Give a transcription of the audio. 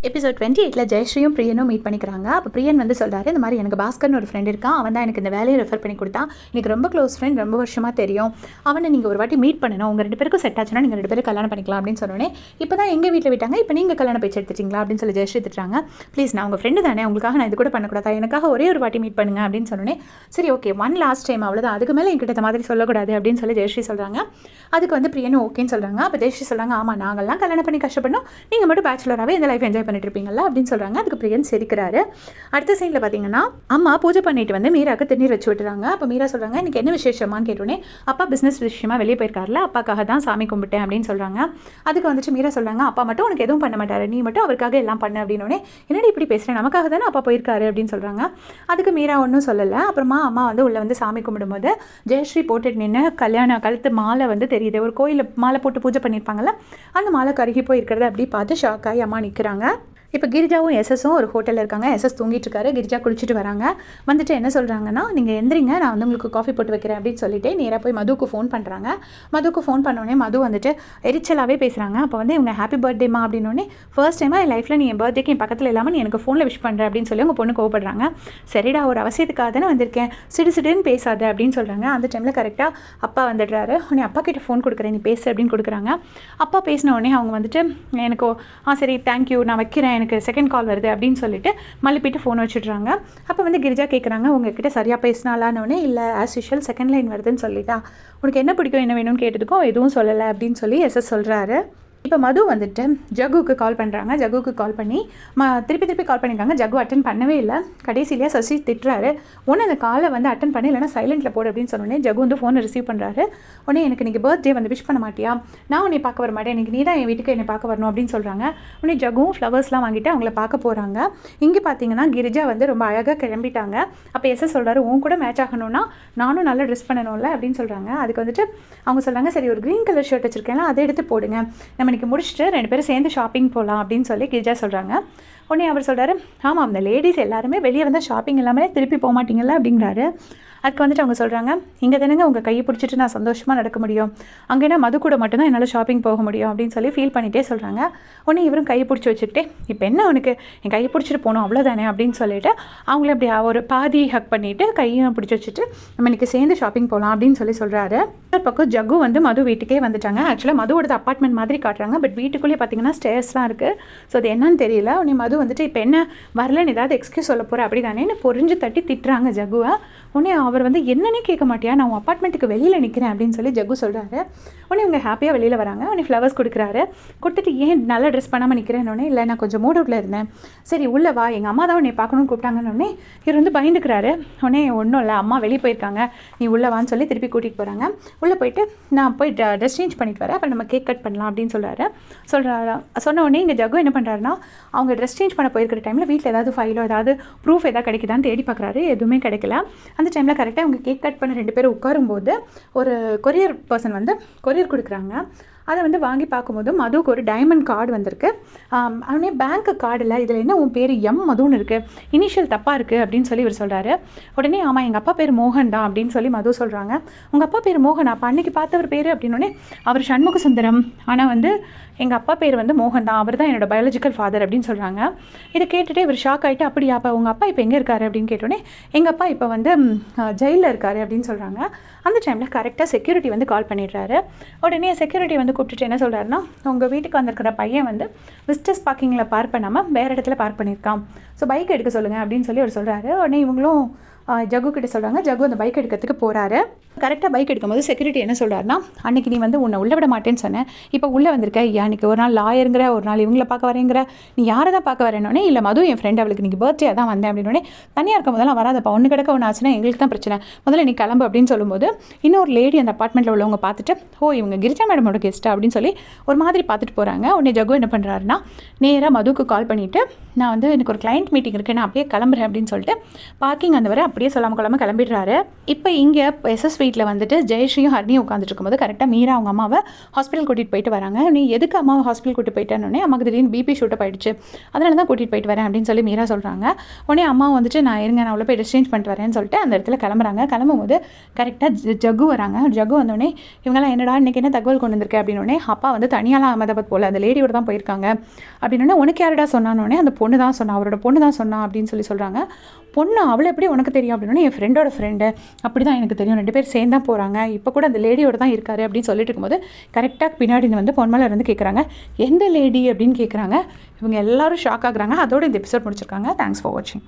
Episode 28 ஜெயஸ்ரீயும் பிரியனும் meet பண்ணிக்கிறாங்க. அப்போ பிரியன் வந்து சொல்கிறாரு, இந்த மாதிரி எனக்கு பாஸ்கர்னு ஒரு ஃப்ரெண்ட் இருக்கான், அவன் தான் எனக்கு இந்த வேலையை ரெஃபர் பண்ணி கொடுத்தான், எனக்கு ரொம்ப க்ளோஸ் ஃப்ரெண்ட், ரொம்ப வருஷமாக தெரியும், அவனை நீங்கள் ஒரு வாட்டி மீட் பண்ணணும், உங்கள் 2 பேருக்கும் செட் ஆச்சுன்னா நீங்கள் 2 பேரும் கல்யாணம் பண்ணிக்கலாம் அப்படின்னு சொன்னோன்னே, இப்போ தான் எங்கள் வீட்டில் விட்டாங்க, இப்போ நீங்கள் கல்யாணம் பேச்சு எடுத்துட்டீங்களா அப்படின்னு சொல்லி ஜெயஸ்ரீ திட்டுறாங்க. ப்ளீஸ், நான் உங்கள் ஃப்ரெண்டு தானே, உங்களுக்காக நான் இது கூட பண்ணக்கூடாதா, எனக்காக ஒரே ஒரு வாட்டி மீட் பண்ணுங்க அப்படின்னு சொன்னோன்னே, சரி ஓகே ஒன் லாஸ்ட் டைம் அவ்வளோதான், அதுக்கு மேலே என்கிட்ட இந்த மாதிரி சொல்லக்கூடாது அப்படின்னு சொல்லி ஜெயஸ்ரீ சொல்கிறாங்க. அதுக்கு வந்து பிரியனும் ஓகேன்னு சொல்கிறாங்க. அப்போ ஜெயஸ்ரீ சொல்கிறாங்க, ஆமாம் நாங்கள்லாம் கல்யாணம் பண்ணி கஷ்டப்படணும், நீங்கள் மட்டும் பேச்சுலராகவே இந்த லைஃப் என்ஜாய் பண்ணிட்டு இருப்பீங்களா அப்படின்னு சொல்கிறாங்க. அதுக்கு பிரியன் சிரிக்கிறாரு. அடுத்த சீனில் பார்த்தீங்கன்னா அம்மா பூஜை பண்ணிட்டு வந்து மீராக்கு திருநீர் வச்சு விட்டுறாங்க. அப்போ மீரா சொல்கிறாங்க, எனக்கு என்ன விசேஷமான்னு கேட்டோன்னே, அப்பா பிஸ்னஸ் விஷயமா வெளியே போயிருக்காருல, அப்பாக்காக தான் சாமி கும்பிட்டேன் அப்படின்னு சொல்கிறாங்க. அதுக்கு வந்துட்டு மீரா சொல்கிறாங்க, அப்பா மட்டும் உனக்கு எதுவும் பண்ண மாட்டாரு, நீ மட்டும் அவருக்காக எல்லாம் பண்ண அப்படின்னோடனே, என்னடி இப்படி பேசுகிறேன், நமக்காக தானே அப்பா போயிருக்காரு அப்படின்னு சொல்கிறாங்க. அதுக்கு மீரா ஒன்றும் சொல்லலை. அப்புறமா அம்மா வந்து உள்ளே வந்து சாமி கும்பிடும்போது ஜெயஸ்ரீ போட்டுட்டு நின்று கல்யாண கழுத்து மாலை வந்து தெரியுது, ஒரு கோயிலில் மாலை போட்டு பூஜை பண்ணியிருப்பாங்கல்ல, அந்த மாலை கருகி போயிருக்கிறத அப்படி பார்த்து ஷாக்காகி அம்மா நிற்கிறாங்க. இப்போ கிரிஜாவும் எஸ்எஸும் ஒரு ஹோட்டலில் இருக்காங்க. எஸ்எஸ் தூங்கிட்டு இருக்காரு, கிரிஜா குளிச்சுட்டு வராங்க. வந்துட்டு என்ன சொல்கிறாங்கன்னா, நீங்கள் எந்திரிங்க, நான் வந்து உங்களுக்கு காஃபி போட்டு வைக்கிறேன் அப்படின்னு சொல்லிட்டு நேராக போய் மதுவுக்கு ஃபோன் பண்ணுறாங்க. மதுவுக்கு ஃபோன் பண்ணோடனே மது வந்துட்டு எரிச்சலாகவே பேசுகிறாங்க. அப்போ வந்து இவங்க ஹாப்பி பர்த்டேமா அப்படின்னோடனே, ஃபர்ஸ்ட் டைமாக என் லைஃப்பில் நீ என் பர்த்டேக்கு என் பக்கத்தில் இல்லாமல் நீ எனக்கு ஃபோனில் விஷ் பண்ணுற அப்படின்னு சொல்லி உங்கள் பொண்ணு கோவப்படுறாங்க. சரிடா, ஒரு அவசியத்துக்காக தானே வந்திருக்கேன், சிடுன்னு பேசாத அப்படின்னு சொல்கிறாங்க. அந்த டைமில் கரெக்டாக அப்பா வந்துடுறாரு. உடனே அப்பா கிட்ட ஃபோன் கொடுக்குறேன், நீ பேசு அப்படின்னு கொடுக்குறாங்க. அப்பா பேசின உடனே அவங்க வந்துட்டு எனக்கு சரி தேங்க்யூ நான் வைக்கிறேன், எனக்கு செகண்ட் கால் வருது அப்படின்னு சொல்லிட்டு மல்லிப்பிட்டு ஃபோன் வச்சுட்றாங்க. அப்போ வந்து கிரிஜா கேட்குறாங்க, உங்ககிட்ட சரியாக பேசினாலான்னொடனே, இல்லை ஆஸ் யூஷுவல் செகண்ட் லைன் வருதுன்னு சொல்லிட்டா, உனக்கு என்ன பிடிக்கும் என்ன வேணும்னு கேட்டதுக்கும் எதுவும் சொல்லலை அப்படின்னு சொல்லி எஸ்எஸ் சொல்கிறாரு. இப்போ மது வந்துட்டு ஜகுவுக்கு கால் பண்ணுறாங்க. ஜகுவுக்கு கால் பண்ணி திருப்பி கால் பண்ணியிருக்காங்க. ஜகு அட்டன் பண்ணவே இல்லை. கடைசியிலேயே சசி திட்டுறாரு, உடனே அந்த காலை வந்து அட்டன் பண்ணி இல்லைனா சைலண்ட்டில் போடு அப்படின்னு சொன்னோடனே ஜகு வந்து ஃபோனை ரிசீவ் பண்ணுறாரு. உடனே எனக்கு இன்றைக்கி பர்த்டே வந்து விஷ் பண்ண மாட்டியா, நான் உன்னை பார்க்க வர மாட்டேன், இன்றைக்கி நீ தான் என் வீட்டுக்கு என்னை பார்க்க வரணும் அப்படின்னு சொல்கிறாங்க. உடனே ஜகுவும் ஃப்ளவர்ஸ்லாம் வாங்கிட்டு அவங்கள பார்க்க போகிறாங்க. இங்கே பார்த்தீங்கன்னா கிரிஜா வந்து ரொம்ப அழகாக கிளம்பிட்டாங்க. அப்போ எஸ் சொல்கிறாரு, உன் கூட மேட்ச் ஆகணும்னா நானும் நல்லா ட்ரெஸ் பண்ணணும்ல அப்படின்னு சொல்கிறாங்க. அதுக்கு வந்துட்டு அவங்க சொல்கிறாங்க, சரி ஒரு க்ரீன் கலர் ஷர்ட் வச்சுருக்கேன், அதை எடுத்து போடுங்க, நம்ம இன்றைக்கி முடிச்சுட்டு 2 பேரும் சேர்ந்து ஷாப்பிங் போகலாம் அப்படின்னு சொல்லி கிரிஜா சொல்கிறாங்க. உடனே அவர் சொல்கிறாரு, ஆமாம் அந்த லேடிஸ் எல்லாருமே வெளியே வந்தால் ஷாப்பிங் எல்லாமே திருப்பி போக மாட்டீங்கல்ல அப்படிங்கிறாரு. அதுக்கு வந்துட்டு அவங்க சொல்கிறாங்க, இங்கே தானேங்க உங்கள் கையை பிடிச்சிட்டு நான் சந்தோஷமாக நடக்க முடியும், அங்கேனா மது கூட மட்டும்தான் என்னால் ஷாப்பிங் போக முடியும் அப்படின்னு சொல்லி ஃபீல் பண்ணிகிட்டே சொல்கிறாங்க. உடனே இவரும் கையை பிடிச்சி வச்சுக்கிட்டே, இப்போ என்ன அவனுக்கு என் கையை பிடிச்சிட்டு போகணும் அவ்வளோதானே அப்படின்னு சொல்லிட்டு அவங்கள அப்படி ஒரு பாதி ஹக் பண்ணிவிட்டு கையை பிடிச்சி வச்சுட்டு நம்ம இன்றைக்கி சேர்ந்து ஷாப்பிங் போகலாம் அப்படின்னு சொல்லி சொல்கிறாரு. ஒரு பக்கம் ஜகு வந்து மது வீட்டுக்கே வந்துட்டாங்க. ஆக்சுவலாக மதுவோட அப்பார்ட்மெண்ட் மாதிரி காட்டுறாங்க, பட் வீட்டுக்குள்ளேயே பார்த்தீங்கன்னா ஸ்டேர்ஸ்லாம் இருக்குது. ஸோ அது என்னன்னு தெரியல. உடனே மது வந்துட்டு இப்போ என்ன வரலன்னு ஏதாவது எக்ஸ்கியூஸ் சொல்ல போகிறேன் அப்படி தானே பொறிஞ்சு தட்டி திட்டுறாங்க ஜகுவை. உடனே அவர் வந்து என்னன்னே கேட்க மாட்டியா, நான் உன் அப்பார்ட்மெண்ட்டுக்கு வெளியில் நிற்கிறேன் அப்படின்னு சொல்லி ஜகு சொல்கிறாரு. உடனே இவங்க ஹாப்பியாக வெளியில் வராங்க. உடனே ஃப்ளவர்ஸ் கொடுக்குறாரு. கொடுத்துட்டு ஏன் நல்லா ட்ரெஸ் பண்ணாமல் நிற்கிறேன்னு, இல்லை நான் கொஞ்சம் மூட் அவுட்டில் இருந்தேன், சரி உள்ளே வா, எங்கள் அம்மா தான் உன்னை பார்க்கணும்னு கூப்பிட்டாங்கன்னு இவர் வந்து பயந்துக்கிறாரு. உடனே ஒன்றும் இல்லை, அம்மா வெளியே போயிருக்காங்க, நீ உள்ளே வான்னு சொல்லி திருப்பி கூட்டிகிட்டு போகிறாங்க. உள்ளே போயிட்டு நான் போய் ட்ரெஸ் சேஞ்ச் பண்ணிட்டு வரேன், அப்புறம் நம்ம கேக் கட் பண்ணலாம் அப்படின்னு சொல்கிறாரு. சொன்ன உடனே இங்கே ஜகு என்ன பண்ணுறாருன்னா, அவங்க ட்ரெஸ் சேஞ்ச் பண்ண போயிருக்கிற டைமில் வீட்டில் ஏதாவது ஃபைலோ ஏதாவது ப்ரூஃப் ஏதாவது கிடைக்குதான்னு தேடி பார்க்குறாரு. எதுவுமே கிடைக்கல. அந்த டைமில் கரெக்டாக அவங்க கேக் கட் பண்ண 2 பேரும் உட்காரும்போது ஒரு கொரியர் பர்சன் வந்து கொரியர் கொடுக்குறாங்க. அதை வந்து வாங்கி பார்க்கும்போது மதுவுக்கு ஒரு டைமண்ட் கார்டு வந்திருக்கு. அவனே பேங்க்கு கார்டில் இதில் என்ன உன் பேர் எம் மதுன்னு இருக்குது, இனிஷியல் தப்பாக இருக்குது அப்படின்னு சொல்லி இவர் சொல்கிறாரு. உடனே ஆமாம் எங்கள் அப்பா பேர் மோகன் தான் அப்படின்னு சொல்லி மது சொல்கிறாங்க. உங்கள் அப்பா பேர் மோகன், அப்போ அன்றைக்கி பார்த்தவர் பேர் அப்படின்னோடனே அவர் சண்முக சுந்தரம், ஆனால் வந்து எங்கள் அப்பா பேர் வந்து மோகன் தான், அவர் தான் என்னோடய பயாலஜிக்கல் ஃபாதர் அப்படின்னு சொல்கிறாங்க. இதை கேட்டுகிட்டே இவர் ஷாக் ஆகிட்டு, அப்படியா அப்போ உங்கள் அப்பா இப்போ எங்கே இருக்காரு அப்படின்னு கேட்டோடனே, எங்கள் அப்பா இப்போ வந்து ஜெயிலில் இருக்காரு அப்படின்னு சொல்கிறாங்க. அந்த டைமில் கரெக்டாக செக்யூரிட்டி வந்து கால் பண்ணிடுறாரு. உடனே செக்யூரிட்டி வந்து கூப்பிட்டுட்டு என்ன சொல்கிறாருன்னா, உங்கள் வீட்டுக்கு வந்திருக்கிற பையன் வந்து விஸ்டர்ஸ் பார்க்கிங்கில் பார்க் பண்ணாமல் வேறு இடத்துல பார்க் பண்ணியிருக்கான், ஸோ பைக் எடுக்க சொல்லுங்கள் அப்படின்னு சொல்லி அவர் சொல்கிறாரு. உடனே இவங்களும் ஜகு கிட்ட சொல்கிறாங்க. ஜகு அந்த பைக் எடுக்கிறதுக்கு போகிறாரு. கரெக்டாக பைக் எடுக்கும்போது செக்யூரிட்டி என்ன சொல்கிறாருன்னா, அன்றைக்கி நீ வந்து உன்னை உள்ளே விட மாட்டேன்னு சொன்னேன், இப்போ உள்ளே வந்திருக்க, அன்றைக்கி ஒரு நாள் லாயருங்கிற, ஒரு நாள் இவங்கள பார்க்க வரேங்கிற, நீ யாரை தான் பார்க்க வரேன்னொடனே, இல்லை மது என் ஃப்ரெண்ட், அவளுக்கு இன்றைக்கி பர்த்டே தான் வந்தேன் அப்படின்னோடனே, தனியாக இருக்கும் போதெல்லாம் வராதப்பா, ஒன்று கிடக்க ஒன்று ஆச்சுன்னா எங்களுக்கு தான் பிரச்சனை, முதல்ல நீ கிளம்பு அப்படின்னு சொல்லும்போது இன்னொரு லேடி அந்த அப்பார்ட்மெண்ட்டில் உள்ளவங்க பார்த்துட்டு, ஓ இவங்க கிரிஜா மேடமோட கெஸ்ட்டா அப்படின்னு சொல்லி ஒரு மாதிரி பார்த்துட்டு போகிறாங்க. உடனே ஜகு என்ன பண்ணுறாருன்னா, நேராக மதுவுக்கு கால் பண்ணிவிட்டு, நான் வந்து எனக்கு ஒரு கிளைண்ட் மீட்டிங் இருக்குது, நான் அப்படியே கிளம்புறேன் அப்படின்னு சொல்லிட்டு பார்க்கிங் அந்த வரை அப்படியே சொல்லாமல் கொள்ளாமல் கிளம்பிடுறாரு. இப்போ இங்கே எஸ்எஸ் வீட்டில் வந்துட்டு ஜெயஸ்ரீயும் ஹரிணியும் உட்காந்துட்டு இருக்கும்போது கரெக்டாக மீரா அவங்க அம்மாவை ஹாஸ்பிட்டல் கூட்டிகிட்டு போயிட்டு வராங்க. நீ எதுக்கு அம்மாவை ஹாஸ்பிட்டல் கூட்டிட்டு போயிட்டேன்னொடனே அம்மாக்கு திடீர்னு பிபி ஷூட்டப் ஆயிடுச்சு, அதனால தான் கூட்டிகிட்டு போயிட்டு வரேன் அப்படின்னு சொல்லி மீரா சொல்கிறாங்க. உடனே அம்மா வந்துட்டு நான் இருங்க, நான் அவ்வளோ போய் எக்ஸ்சேஞ்ச் பண்ணிட்டு வரேன்னு சொல்லிட்டு அந்த இடத்துல கிளம்புறாங்க. கிளம்பும்போது கரெக்டாக ஜக்கு வராங்க. ஜக்கு வந்தோடனே இவங்கெல்லாம் என்னடா இன்றைக்கி என்ன தகவல் கொண்டு வந்திருக்கேன் அப்படின்னோடனே, அப்பா வந்து தனியாலாம் அகமதாபாத் போல் அந்த லேடியோட தான் போயிருக்காங்க அப்படின்னோடனே, உனக்கு யாரடா சொன்னானோடனே அந்த பொண்ணு தான் சொன்னா, அவரோட பொண்ணு தான் சொன்னா அப்படின்னு சொல்கிறாங்க. பொண்ணு அவளை எப்படி உனக்கு தெரியும் அப்படின்னா, என் ஃப்ரெண்டோட ஃப்ரெண்டு அப்படி தான் எனக்கு தெரியும், 2 பேர் சேர்ந்து தான் போகிறாங்க, இப்போ கூட அந்த லேடியோட தான் இருக்காரு அப்படின்னு சொல்லிட்டு இருக்கும்போது கரெக்டாக பின்னாடி வந்து பொன்மலர் வந்து கேட்குறாங்க, எந்த லேடி அப்படின்னு கேட்குறாங்க. இவங்க எல்லாரும் ஷாக் ஆகுறாங்க. அதோட இந்த எபிசோட் முடிச்சிருக்காங்க. தேங்க்ஸ் ஃபார் வாட்சிங்.